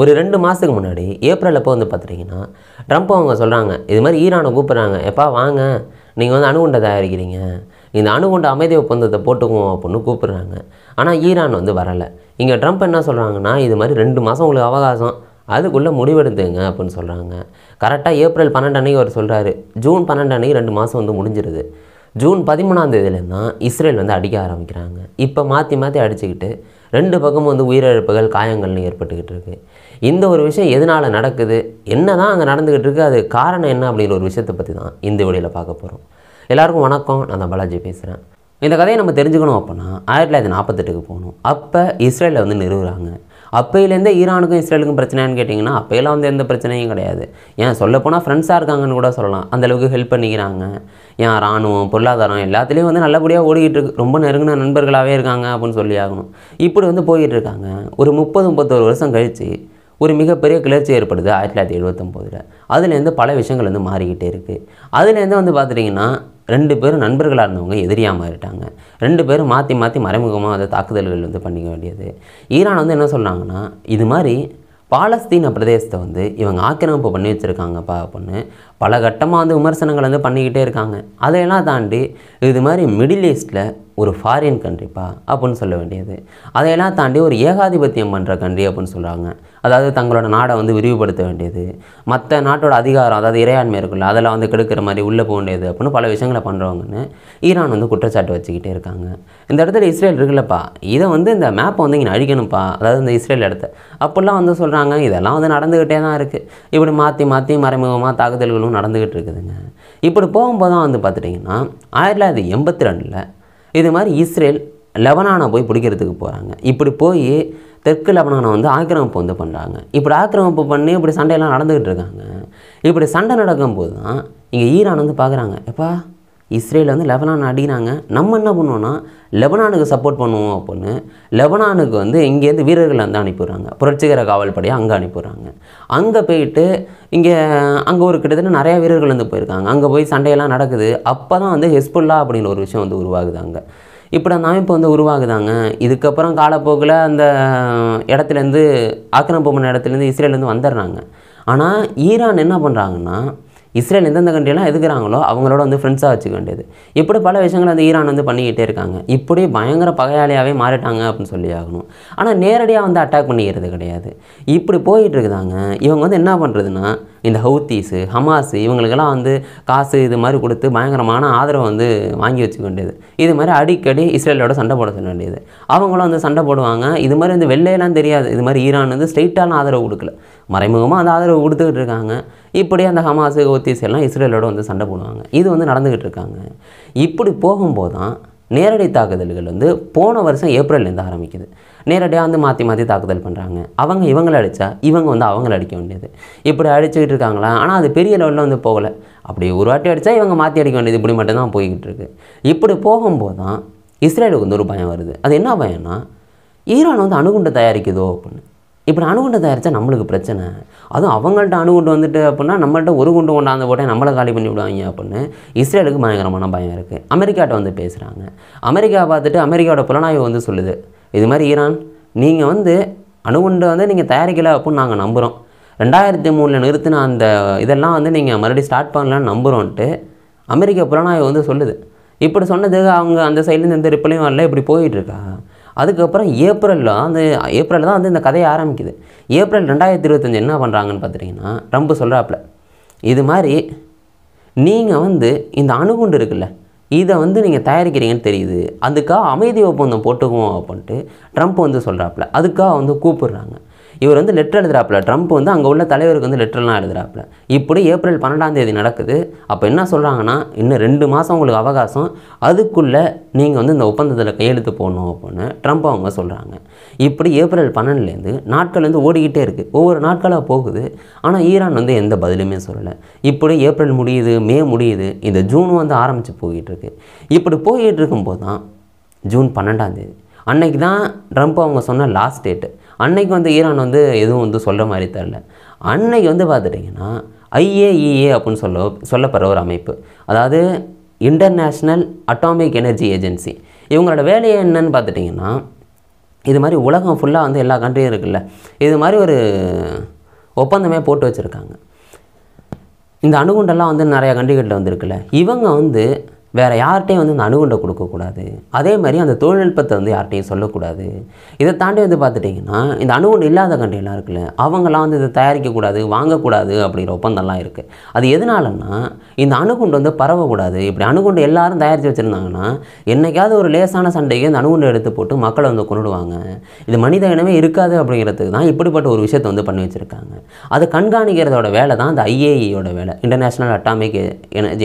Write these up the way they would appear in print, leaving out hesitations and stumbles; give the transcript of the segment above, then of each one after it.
ஒரு 2 மாதத்துக்கு முன்னாடி ஏப்ரல் அப்போ வந்து பார்த்துட்டிங்கன்னா ட்ரம்ப் அவங்க சொல்கிறாங்க, இது மாதிரி ஈரானை கூப்பிட்றாங்க, எப்பா வாங்க நீங்கள் வந்து அணுகுண்டை தயாரிக்கிறீங்க, இந்த அணுகுண்ட அமைதி ஒப்பந்தத்தை போட்டுக்குவோம் அப்படின்னு கூப்பிட்றாங்க. ஆனால் ஈரான் வந்து வரலை. இங்கே ட்ரம்ப் என்ன சொல்கிறாங்கன்னா, இது மாதிரி 2 மாதம் உங்களுக்கு அவகாசம், அதுக்குள்ளே முடிவெடுத்துங்க அப்படின்னு சொல்கிறாங்க. கரெக்டாக ஏப்ரல் 12 அன்றைக்கி அவர் சொல்கிறாரு, ஜூன் 12 அன்றைக்கி 2 மாதம் வந்து முடிஞ்சிருது. ஜூன் 13ஆம் தேதியிலேருந்து தான் இஸ்ரேல் வந்து அடிக்க ஆரம்பிக்கிறாங்க. இப்போ மாற்றி மாற்றி அடிச்சுக்கிட்டு 2 பக்கமும் வந்து உயிரிழப்புகள் காயங்கள்னு ஏற்பட்டுக்கிட்டு இருக்குது. இந்த ஒரு விஷயம் எதனால் நடக்குது, என்ன தான் அங்கே நடந்துக்கிட்டு இருக்குது, அது காரணம் என்ன அப்படிங்கிற ஒரு விஷயத்தை பற்றி தான் இந்த வீடியோவில் பார்க்க போகிறோம். எல்லாருக்கும் வணக்கம், நான் தான் பாலாஜி பேசுகிறேன். இந்த கதையை நம்ம தெரிஞ்சுக்கணும் அப்படின்னா 1948க்கு போகணும். அப்போ இஸ்ரேலில் வந்து நிறுவுறாங்க. அப்போயிலேருந்தே ஈரானுக்கும் இஸ்ரேலுக்கும் பிரச்சனைன்னு கேட்டிங்கன்னா அப்போயெல்லாம் வந்து எந்த பிரச்சனையும் கிடையாது. ஏன் சொல்லப்போனால் ஃப்ரெண்ட்ஸாக இருக்காங்கன்னு கூட சொல்லலாம். அந்தளவுக்கு ஹெல்ப் பண்ணிக்கிறாங்க. ஏன் இராணுவம் பொருளாதாரம் எல்லாத்துலேயும் வந்து நல்லபடியாக ஓடிக்கிட்டு இருக்கு. ரொம்ப நெருங்கின நண்பர்களாகவே இருக்காங்க அப்படின்னு சொல்லி ஆகணும். இப்படி வந்து போய்கிட்டு இருக்காங்க. ஒரு 30-31 வருஷம் கழித்து ஒரு மிகப்பெரிய கிளர்ச்சி ஏற்படுது 1979. அதுலேருந்து பல விஷயங்கள் வந்து மாறிக்கிட்டே இருக்குது. அதுலேருந்து வந்து பார்த்துட்டிங்கன்னா 2 பேரும் நண்பர்களாக இருந்தவங்க எதிரியாக மாறிட்டாங்க. 2 பேரும் மாற்றி மாற்றி மறைமுகமாக வந்து தாக்குதல்கள் வந்து பண்ணிக்க வேண்டியது. ஈரான் வந்து என்ன சொல்கிறாங்கன்னா, இது மாதிரி பாலஸ்தீன பிரதேசத்தை வந்து இவங்க ஆக்கிரமிப்பு பண்ணி வச்சுருக்காங்கப்பா அப்படின்னு பல கட்டமாக வந்து விமர்சனங்கள் வந்து பண்ணிக்கிட்டே இருக்காங்க. அதையெல்லாம் தாண்டி இது மாதிரி மிடில் ஈஸ்ட்டில் ஒரு ஃபாரின் கண்ட்ரிப்பா அப்படின்னு சொல்ல வேண்டியது. அதையெல்லாம் தாண்டி ஒரு ஏகாதிபத்தியம் பண்ணுற கண்ட்ரி அப்படின்னு சொல்கிறாங்க. அதாவது தங்களோட நாடை வந்து விரிவுபடுத்த வேண்டியது, மற்ற நாட்டோட அதிகாரம் அதாவது இறையாண்மை இருக்குல்ல அதெல்லாம் வந்து கெடுக்கிற மாதிரி உள்ளே போக வேண்டியது அப்படின்னு பல விஷயங்களை பண்ணுறவங்கன்னு ஈரான் வந்து குற்றச்சாட்டு வச்சுக்கிட்டே இருக்காங்க. இந்த இடத்துல இஸ்ரேல் இருக்குல்லப்பா, இதை வந்து இந்த மேப்பை வந்து இங்கே அழிக்கணும்ப்பா, அதாவது இந்த இஸ்ரேல் இடத்த அப்படிலாம் வந்து சொல்கிறாங்க. இதெல்லாம் வந்து நடந்துக்கிட்டே தான் இருக்குது. இப்படி மாற்றி மாற்றி மறைமுகமாக தாக்குதல்களும் நடந்துக்கிட்டு இருக்குதுங்க. இப்படி போகும்போது தான் வந்து பார்த்துட்டிங்கன்னா 1982 இது மாதிரி இஸ்ரேல் லெபனானை போய் பிடிக்கிறதுக்கு போகிறாங்க. இப்படி போய் தெற்கு லெபனானை வந்து ஆக்கிரமிப்பு வந்து பண்ணுறாங்க. இப்படி ஆக்கிரமிப்பு பண்ணி இப்படி சண்டையெல்லாம் நடந்துக்கிட்டு இருக்காங்க. இப்படி சண்டை நடக்கும்போது தான் இங்கே ஈரான் வந்து பார்க்குறாங்க, எப்பா இஸ்ரேல் வந்து லெபனானை அடிக்கிறாங்க, நம்ம என்ன பண்ணுவோன்னா லெபனானுக்கு சப்போர்ட் பண்ணுவோம் அப்படின்னு லெபனானுக்கு வந்து இங்கேருந்து வீரர்கள் வந்து அனுப்பிடுறாங்க. புரட்சிகர காவல்படையாக அங்கே அனுப்பிடுறாங்க. அங்கே போயிட்டு அங்கே ஒரு கிட்டத்தட்ட நிறையா வீரர்கள் வந்து போயிருக்காங்க. அங்கே போய் சண்டையெல்லாம் நடக்குது. அப்போ தான் வந்து ஹெஸ்புல்லா அப்படின்னு ஒரு விஷயம் வந்து உருவாகுது. அங்கே இப்படி அந்த அமைப்பு வந்து உருவாகுதாங்க. இதுக்கப்புறம் காலப்போக்கில் அந்த இடத்துலேருந்து ஆக்கிரமிப்பு பண்ண இடத்துலேருந்து இஸ்ரேலேருந்து வந்துடுறாங்க. ஆனால் ஈரான் என்ன பண்ணுறாங்கன்னா, இஸ்ரேல் எந்தெந்த கண்ட்ரியெல்லாம் எதுக்குறாங்களோ அவங்களோட வந்து ஃப்ரெண்ட்ஸாக வச்சுக்க வேண்டியது. இப்படி பல விஷயங்கள் வந்து ஈரான் வந்து பண்ணிக்கிட்டே இருக்காங்க. இப்படி பயங்கர பகையாளியாகவே மாறிட்டாங்க அப்படின்னு சொல்லி ஆகணும். ஆனால் நேரடியாக வந்து அட்டாக் பண்ணிக்கிறது கிடையாது. இப்படி போயிட்டு இருக்குதாங்க. இவங்க வந்து என்ன பண்ணுறதுன்னா, இந்த ஹவுத்தீஸு ஹமாஸு இவங்களுக்கெல்லாம் வந்து காசு இது மாதிரி கொடுத்து பயங்கரமான ஆதரவை வந்து வாங்கி வச்சுக்க வேண்டியது. இது மாதிரி அடிக்கடி இஸ்ரேலோட சண்டை போட சொல்ல வேண்டியது. அவங்களும் வந்து சண்டை போடுவாங்க. இது மாதிரி வந்து வெள்ளையெல்லாம் தெரியாது. இது மாதிரி ஈரான் வந்து ஸ்ட்ரெயிட்டான ஆதரவு கொடுக்கல, மறைமுகமாக அந்த ஆதரவு கொடுத்துக்கிட்டு இருக்காங்க. இப்படி அந்த ஹமாஸு ஹவுத்தீஸ் எல்லாம் இஸ்ரேலோட வந்து சண்டை போடுவாங்க. இது வந்து நடந்துக்கிட்டு இருக்காங்க. இப்படி போகும்போது தான் நேரடி தாக்குதல்கள் வந்து போன வருஷம் ஏப்ரல்லேருந்து ஆரம்பிக்குது. நேரடியாக வந்து மாற்றி மாற்றி தாக்குதல் பண்ணுறாங்க. அவங்க இவங்களை அடித்தா இவங்க வந்து அவங்கள அடிக்க வேண்டியது. இப்படி அடிச்சுக்கிட்டு இருக்காங்களா. ஆனால் அது பெரிய லெவலில் வந்து போகலை. அப்படி ஒரு வாட்டி அடித்தா இவங்க மாற்றி அடிக்க வேண்டியது. இப்படி மட்டும்தான் போய்கிட்டு இருக்குது. இப்படி போகும்போது தான் இஸ்ரேலுக்கு வந்து ஒரு பயம் வருது. அது என்ன பயம்னா, ஈரான் வந்து அணுகுண்டை தயாரிக்குதோ அப்படின்னு. இப்படி அணுகுண்டை தயாரித்தா நம்மளுக்கு பிரச்சனை, அதுவும் அவங்கள்ட்ட அணுகுண்டு வந்துட்டு அப்படின்னா நம்மள்ட்ட ஒரு குண்டு கொண்டாந்து போட்டேன் நம்மளை காலி பண்ணி விடுவாங்க அப்படின்னு இஸ்ரேலுக்கு பயங்கரமான பயம் இருக்குது. அமெரிக்காட்ட வந்து பேசுகிறாங்க. அமெரிக்கா பார்த்துட்டு அமெரிக்காவோட புலனாய்வு வந்து சொல்லுது, இது மாதிரி ஈரான் நீங்கள் வந்து அணுகுண்டை வந்து நீங்கள் தயாரிக்கலை அப்படின்னு நாங்கள் நம்புகிறோம், 2003 நிறுத்தின அந்த இதெல்லாம் வந்து நீங்கள் மறுபடியும் ஸ்டார்ட் பண்ணலான்னு நம்புகிறோன்ட்டு அமெரிக்கா புலனாய்வு வந்து சொல்லுது. இப்படி சொன்னதுக்கு அவங்க அந்த சைட்லேருந்து எந்த ரிப்ளையும் வரல. இப்படி போயிட்டுருக்கா. அதுக்கப்புறம் ஏப்ரலில் தான் வந்து இந்த கதையை ஆரம்பிக்குது. ஏப்ரல் 2025 என்ன பண்ணுறாங்கன்னு பார்த்துட்டிங்கன்னா, ட்ரம்ப் சொல்கிறாப்புல, இது மாதிரி நீங்கள் வந்து இந்த அணுகுண்டு இருக்குல்ல இதை வந்து நீங்கள் தயாரிக்கிறீங்கன்னு தெரியுது, அதுக்காக அமைதி ஒப்பந்தம் போட்டுக்குவோம் அப்படின்ட்டு ட்ரம்ப் வந்து சொல்கிறாப்புல. அதுக்காக வந்து கூப்பிடுறாங்க. இவர் வந்து லெட்டர் எழுதுறாப்புல. ட்ரம்ப் வந்து அங்கே உள்ள தலைவருக்கு வந்து லெட்டர்லாம் எழுதுறாப்புல. இப்படி ஏப்ரல் 12ஆம் தேதி நடக்குது. அப்போ என்ன சொல்கிறாங்கன்னா, இன்னும் 2 மாதம் உங்களுக்கு அவகாசம், அதுக்குள்ளே நீங்கள் வந்து இந்த ஒப்பந்தத்தில் கையெழுத்து போடணும் அப்படின்னு ட்ரம்ப் அவங்க சொல்கிறாங்க. இப்படி ஏப்ரல் 12லேருந்து நாட்கள் வந்து ஓடிக்கிட்டே இருக்குது. ஒவ்வொரு நாட்களாக போகுது. ஆனால் ஈரான் வந்து எந்த பதிலுமே சொல்லலை. இப்படி ஏப்ரல் முடியுது, மே முடியுது, இந்த ஜூன் வந்து ஆரம்பித்து போய்கிட்டு இருக்கு. இப்படி போய்கிட்டு இருக்கும்போது தான் ஜூன் 12ஆம் தேதி அன்னைக்கு தான் ட்ரம்ப் அவங்க சொன்ன லாஸ்ட் டேட்டு. அன்னைக்கு வந்து ஈரான் வந்து எதுவும் வந்து சொல்கிற மாதிரி தெரில. அன்னைக்கு வந்து பார்த்துட்டிங்கன்னா IAEA அப்படின்னு சொல்லப்படுற ஒரு அமைப்பு, அதாவது இன்டர்நேஷ்னல் அட்டாமிக் எனர்ஜி ஏஜென்சி, இவங்களோட வேலையை என்னன்னு பார்த்துட்டிங்கன்னா, இது மாதிரி உலகம் ஃபுல்லாக வந்து எல்லா கண்ட்ரியும் இருக்குல்ல, இது மாதிரி ஒரு ஒப்பந்தமே போட்டு வச்சுருக்காங்க. இந்த அணுகுண்டெல்லாம் வந்து நிறையா கண்ட்ரிகளில் வந்துருக்குல்ல, இவங்க வந்து வேறு யார்கிட்டையும் வந்து அந்த அணுகுண்டை கொடுக்கக்கூடாது. அதே மாதிரி அந்த தொழில்நுட்பத்தை வந்து யார்கிட்டையும் சொல்லக்கூடாது. இதை தாண்டி வந்து பார்த்துட்டிங்கன்னா இந்த அணுகுண்டு இல்லாத கண்ட்ரியெல்லாம் இருக்குல்ல, அவங்களாம் வந்து இதை தயாரிக்கக்கூடாது, வாங்கக்கூடாது அப்படிங்கிற ஒப்பந்தம்லாம் இருக்குது. அது எதனாலன்னா இந்த அணுகுண்டு வந்து பரவக்கூடாது. இப்படி அணுகுண்டு எல்லாரும் தயாரித்து வச்சுருந்தாங்கன்னா என்றைக்காவது ஒரு லேசான சண்டைக்கு இந்த அணுகுண்டை எடுத்து போட்டு மக்களை வந்து கொண்டுடுவாங்க. இது மனித இனமே இருக்காது அப்படிங்கிறதுக்கு தான் இப்படிப்பட்ட ஒரு விஷயத்தை வந்து பண்ணி வச்சுருக்காங்க. அதை கண்காணிக்கிறதோட வேலை தான் இந்த IAEA வேலை, இன்டர்நேஷ்னல் அட்டாமிக்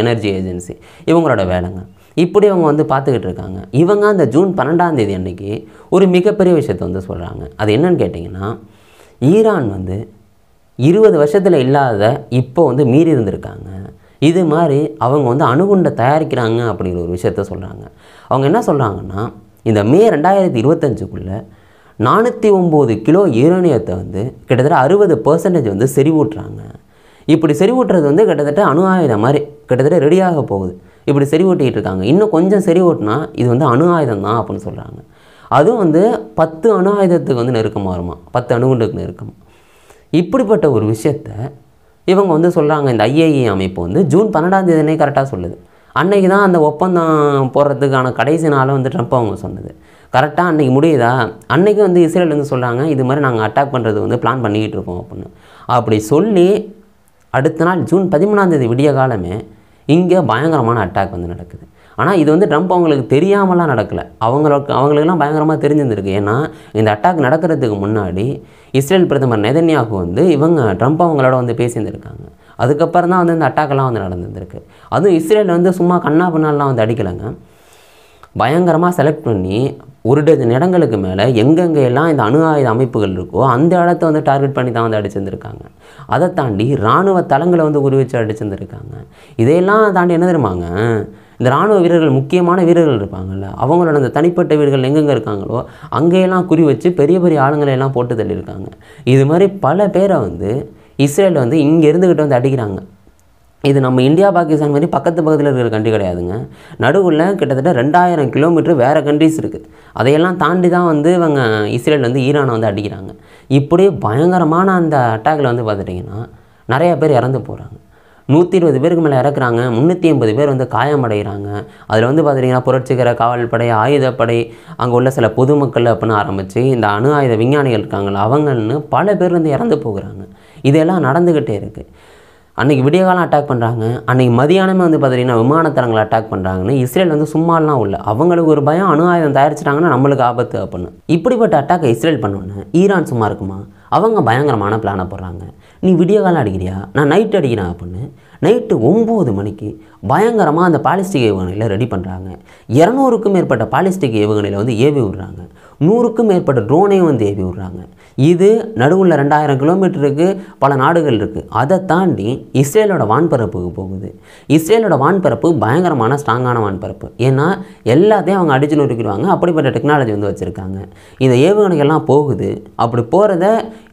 எனர்ஜி ஏஜென்சி, இவங்களோட வேலைங்க. இப்படி அவங்க வந்து பார்த்துக்கிட்டு இருக்காங்க. இவங்க அந்த ஜூன் 12ஆம் தேதி அன்றைக்கி ஒரு மிகப்பெரிய விஷயத்தை வந்து சொல்கிறாங்க. அது என்னன்னு கேட்டிங்கன்னா, ஈரான் வந்து 20 வருஷத்தில் இல்லாத இப்போ வந்து மீறி இருந்திருக்காங்க. இது மாதிரி அவங்க வந்து அணுகுண்டை தயாரிக்கிறாங்க அப்படிங்கிற ஒரு விஷயத்த சொல்கிறாங்க. அவங்க என்ன சொல்கிறாங்கன்னா, இந்த மே 2025க்குள்ளே 409 கிலோ யுரேனியத்தை வந்து கிட்டத்தட்ட 60% வந்து செறிவூட்டுறாங்க. இப்படி செறிவூட்டுறது வந்து கிட்டத்தட்ட அணு ஆயுதம் மாதிரி கிட்டத்தட்ட ரெடியாக போகுது. இப்படி செறிவூட்டிகிட்டு இருக்காங்க. இன்னும் கொஞ்சம் செறிவூட்டினா இது வந்து அணு ஆயுதம் தான் அப்படின்னு சொல்கிறாங்க. அதுவும் வந்து 10 அணு ஆயுதத்துக்கு வந்து நெருக்கமாக வருமா, 10 அணுகுண்டுக்கு நெருக்கமாக. இப்படிப்பட்ட ஒரு விஷயத்தை இவங்க வந்து சொல்கிறாங்க. இந்த IAEA அமைப்பு வந்து ஜூன் 12ஆம் தேதினே கரெக்டாக சொல்லுது. அன்றைக்கி தான் அந்த ஒப்பந்தம் போடுறதுக்கான கடைசி நாளை வந்து ட்ரம்ப் அவங்க சொன்னது. கரெக்டாக அன்றைக்கி முடியுதா, அன்றைக்கி வந்து இஸ்ரேல் வந்து சொல்கிறாங்க இது மாதிரி நாங்கள் அட்டாக் பண்ணுறது வந்து பிளான் பண்ணிக்கிட்டு இருக்கோம் அப்படின்னு. அப்படி சொல்லி அடுத்த நாள் ஜூன் 13ஆம் தேதி விடிய காலமே இங்கே பயங்கரமான அட்டாக் வந்து நடக்குது. ஆனால் இது வந்து ட்ரம்ப் அவங்களுக்கு தெரியாமலாம் நடக்கலை, அவங்களுக்கெல்லாம் பயங்கரமாக தெரிஞ்சிருந்திருக்கு. ஏன்னா இந்த அட்டாக் நடக்கிறதுக்கு முன்னாடி இஸ்ரேல் பிரதமர் நெதன்யாகு வந்து ட்ரம்ப் அவங்களோட வந்து பேசியிருந்திருக்காங்க. அதுக்கப்புறம் தான் வந்து இந்த அட்டாக்கெல்லாம் வந்து நடந்துருக்கு. அதுவும் இஸ்ரேல் வந்து சும்மா கண்ணா பின்னாலாம் வந்து அடிக்கலைங்க, பயங்கரமாக செலக்ட் பண்ணி ஒரு டஜன் இடங்களுக்கு மேலே எங்கெங்கெல்லாம் இந்த அணு ஆயுத அமைப்புகள் இருக்கோ அந்த இடத்த வந்து டார்கெட் பண்ணி தான் வந்து அடிச்சிருந்துருக்காங்க. அதை தாண்டி இராணுவ தளங்களை வந்து குறிவிச்சு அடிச்சிருந்துருக்காங்க. இதையெல்லாம் தாண்டி என்ன தெரியுமாங்க, இந்த இராணுவ வீரர்கள், முக்கியமான வீரர்கள் இருப்பாங்கள்ல, அவங்களோட அந்த தனிப்பட்ட வீரர்கள் எங்கெங்கே இருக்காங்களோ அங்கேயெல்லாம் குறி வச்சு பெரிய பெரிய ஆளுங்களையெல்லாம் போட்டு தள்ளியிருக்காங்க. இது மாதிரி பல பேரை வந்து இஸ்ரேல் வந்து இங்கே இருந்துக்கிட்டு வந்து அடிக்கிறாங்க. இது நம்ம இந்தியா பாகிஸ்தான் மாதிரி பக்கத்தில் இருக்கிற கண்ட்ரி கிடையாதுங்க. நடுவில் கிட்டத்தட்ட 2000 கிலோமீட்டர் வேறு கண்ட்ரிஸ் இருக்குது. அதையெல்லாம் தாண்டி தான் வந்து இவங்க இஸ்ரேல் வந்து ஈரானை வந்து அடிக்கிறாங்க. இப்படி பயங்கரமான அந்த அட்டாக்கில் வந்து பார்த்துட்டிங்கன்னா நிறையா பேர் இறந்து போகிறாங்க. 120 பேருக்கு மேலே இறக்குறாங்க. 380 பேர் வந்து காயமடைகிறாங்க. அதில் வந்து பார்த்துட்டிங்கன்னா புரட்சிகர காவல்படை, ஆயுதப்படை, அங்கே உள்ள சில பொதுமக்கள் அப்படின்னு ஆரம்பித்து இந்த அணு ஆயுத விஞ்ஞானிகள் இருக்காங்களா அவங்கன்னு பல பேர் வந்து இறந்து போகிறாங்க. இதெல்லாம் நடந்துக்கிட்டே இருக்குது. அன்றைக்கி விடியகாலம் அட்டாக் பண்ணுறாங்க, அன்றைக்கி மதியானமே வந்து பார்த்திங்கன்னா விமானத்தளங்களை அட்டாக் பண்ணுறாங்கன்னு இஸ்ரேல் வந்து சும்மாலாம் இல்லை. அவங்களுக்கு ஒரு பயம், அணு ஆயுதம் தயாரிச்சிட்டாங்கன்னா நம்மளுக்கு ஆபத்து அப்படின்னு. இப்படிப்பட்ட அட்டாக்கை இஸ்ரேல் பண்ணோன்னே ஈரான் சும்மா இருக்குமா, அவங்க பயங்கரமான பிளானை போடுறாங்க. நீ விடியகாலம் அடிக்கிறியா, நான் நைட்டு அடிக்கிறேன் அப்படின்னு நைட்டு 9 மணிக்கு பயங்கரமாக அந்த பாலிஸ்டிக் ஏவுகணையில் ரெடி பண்ணுறாங்க. 200க்கும் மேற்பட்ட பாலிஸ்டிக் ஏவுகணையில் வந்து ஏவி விடுறாங்க. 100க்கும் மேற்பட்ட ட்ரோனையும் வந்து ஏவி விடுறாங்க. இது நடுவில் 2000 கிலோமீட்டருக்கு பல நாடுகள் இருக்குது. அதை தாண்டி இஸ்ரேலோட வான்பரப்புக்கு போகுது. இஸ்ரேலோட வான்பரப்பு பயங்கரமான ஸ்ட்ராங்கான வான்பரப்பு. ஏன்னா எல்லாத்தையும் அவங்க அடிச்சு நொறுக்கிடுவாங்க. அப்படிப்பட்ட டெக்னாலஜி வந்து வச்சுருக்காங்க. இந்த ஏவுகணைகள்லாம் போகுது. அப்படி போகிறத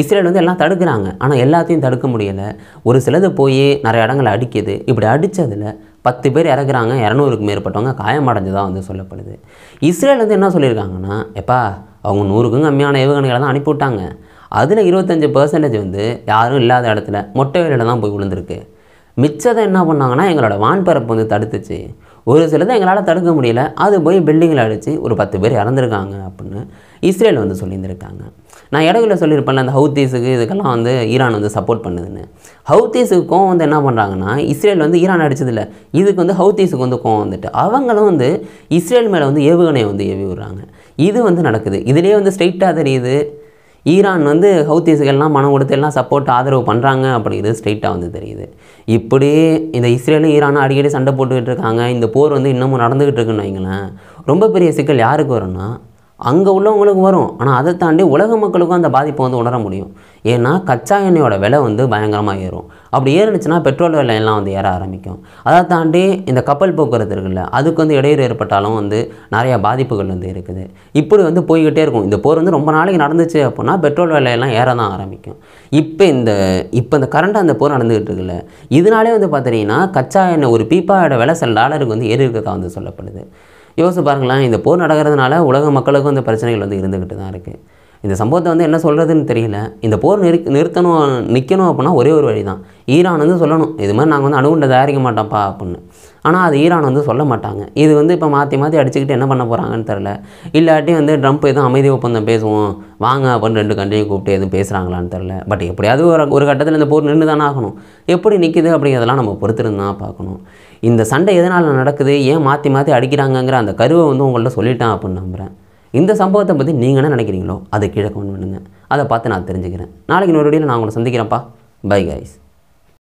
இஸ்ரேல் வந்து எல்லாம் தடுக்கிறாங்க. ஆனால் எல்லாத்தையும் தடுக்க முடியலை. ஒரு சிலது போய் நிறைய இடங்களை அடிக்குது. இப்படி அடித்ததில் 10 பேர் இறக்குறாங்க, 200க்கும் மேற்பட்டவங்க காயமடைஞ்சதாக வந்து சொல்லப்படுது. இஸ்ரேல் வந்து என்ன சொல்லியிருக்காங்கன்னா, எப்பா அவங்க 100க்கும் கம்மியான ஏவுகணைகளை தான் அனுப்பிவிட்டாங்க. அதில் 25% வந்து யாரும் இல்லாத இடத்துல மொட்டை வேலையில் தான் போய் விழுந்திருக்கு. மிச்சத்தை என்ன பண்ணாங்கன்னா எங்களோட வான்பரப்பு வந்து தடுத்துச்சு. ஒரு சிலதை எங்களால் தடுக்க முடியல, அது போய் பில்டிங்கில் அடித்து ஒரு 10 பேர் இறந்துருக்காங்க அப்படின்னு இஸ்ரேல் வந்து சொல்லியிருந்திருக்காங்க. நான் இடத்துல சொல்லியிருப்பேன்ல, அந்த ஹவுத்தீஸுக்கு இதுக்கெல்லாம் வந்து ஈரான் வந்து சப்போர்ட் பண்ணுதுன்னு. ஹவுத்தீஸுக்கு கோவம் வந்து என்ன பண்ணுறாங்கன்னா, இஸ்ரேல் வந்து ஈரான் அடித்ததில்லை, இதுக்கு வந்து ஹவுத்தீஸுக்கு வந்து கோவம் வந்துட்டு அவங்களும் வந்து இஸ்ரேல் மேலே வந்து ஏவுகணையை வந்து ஏவி விடுறாங்க. இது வந்து நடக்குது. இதிலே வந்து ஸ்ட்ரெயிட்டாக தெரியுது ஈரான் வந்து ஹவுத்தீஸுக்கெல்லாம் பணம் கொடுத்து எல்லாம் சப்போர்ட் ஆதரவு பண்ணுறாங்க அப்படிங்கிறது ஸ்ட்ரெயிட்டாக வந்து தெரியுது. இப்படி இந்த இஸ்ரேலும் ஈரானும் அடிக்கடி சண்டை போட்டுக்கிட்டு இருக்காங்க. இந்த போர் வந்து இன்னமும் நடந்துக்கிட்டு இருக்குன்னு வைங்களேன். ரொம்ப பெரிய சிக்கல் யாருக்கு வரும்னா அங்கே உள்ளவங்களுக்கு வரும். ஆனால் அதை தாண்டி உலக மக்களுக்கும் அந்த பாதிப்பை வந்து உணர முடியும். ஏன்னா கச்சா எண்ணெயோட விலை வந்து பயங்கரமாக ஏறும். அப்படி ஏறினுச்சுன்னா பெட்ரோல் விலை எல்லாம் வந்து ஏற ஆரம்பிக்கும். அதை தாண்டி இந்த கப்பல் போக்குவரத்து இருக்குல்ல, அதுக்கு வந்து இடையூறு ஏற்பட்டாலும் வந்து நிறையா பாதிப்புகள் வந்து இருக்குது. இப்படி வந்து போய்கிட்டே இருக்கும். இந்த போர் வந்து ரொம்ப நாளைக்கு நடந்துச்சு அப்படின்னா பெட்ரோல் விலையெல்லாம் ஏற தான் ஆரம்பிக்கும். இப்போ இந்த கரண்டாக அந்த போர் நடந்துகிட்டு இருக்குல்ல, இதனாலே வந்து பார்த்தீங்கன்னா கச்சா எண்ணெய் ஒரு பீப்பாயோட விலை சில டாலருக்கு வந்து ஏறி இருக்கதான் வந்து சொல்லப்படுது. யோசிச்சு பாருங்களேன், இந்த போர் நடக்கிறதுனால உலக மக்களுக்கும் இந்த பிரச்சனைகள் வந்து இருந்துக்கிட்டு தான் இருக்குது. இந்த சம்பவத்தை வந்து என்ன சொல்கிறதுன்னு தெரியல. இந்த போர் நிற்கணும் அப்படின்னா ஒரே ஒரு வழி தான். ஈரான் வந்து சொல்லணும், இது மாதிரி நாங்கள் வந்து அணுகுண்டை தயாரிக்க மாட்டோம்ப்பா அப்படின்னு. ஆனால் அது ஈரான் வந்து சொல்ல மாட்டாங்க. இது வந்து இப்போ மாற்றி அடிச்சுக்கிட்டு என்ன பண்ண போகிறாங்கன்னு தெரில. இல்லாட்டி வந்து ட்ரம்ப் எதுவும் அமைதி ஒப்பந்தம் பேசுவோம் வாங்க அப்படின்னு 2 கண்ட்ரியும் கூப்பிட்டு எதுவும் பேசுகிறாங்களான்னு தெரில. பட் எப்படியாவது ஒரு கட்டத்தில் இந்த போர் நின்று தானே ஆகணும். எப்படி நிற்கிது அப்படிங்கிறதெல்லாம் நம்ம பொறுத்திருந்து தான் பார்க்கணும். இந்த சண்டை எதனால் நடக்குது, ஏன் மாற்றி அடிக்கிறாங்கங்கிற அந்த கருவை வந்து உங்கள்கிட்ட சொல்லிட்டேன் அப்படின்னு நம்புகிறேன். இந்த சம்பவத்தை பற்றி நீங்கள் என்ன நினைக்கிறீங்களோ அதை கீழே கமெண்ட் பண்ணுங்கள். அதை பார்த்து நான் தெரிஞ்சுக்கிறேன். நாளைக்கு இன்னொரு வீடியோவில் நான் உங்களை சந்திக்கிறேன்ப்பா. Bye guys.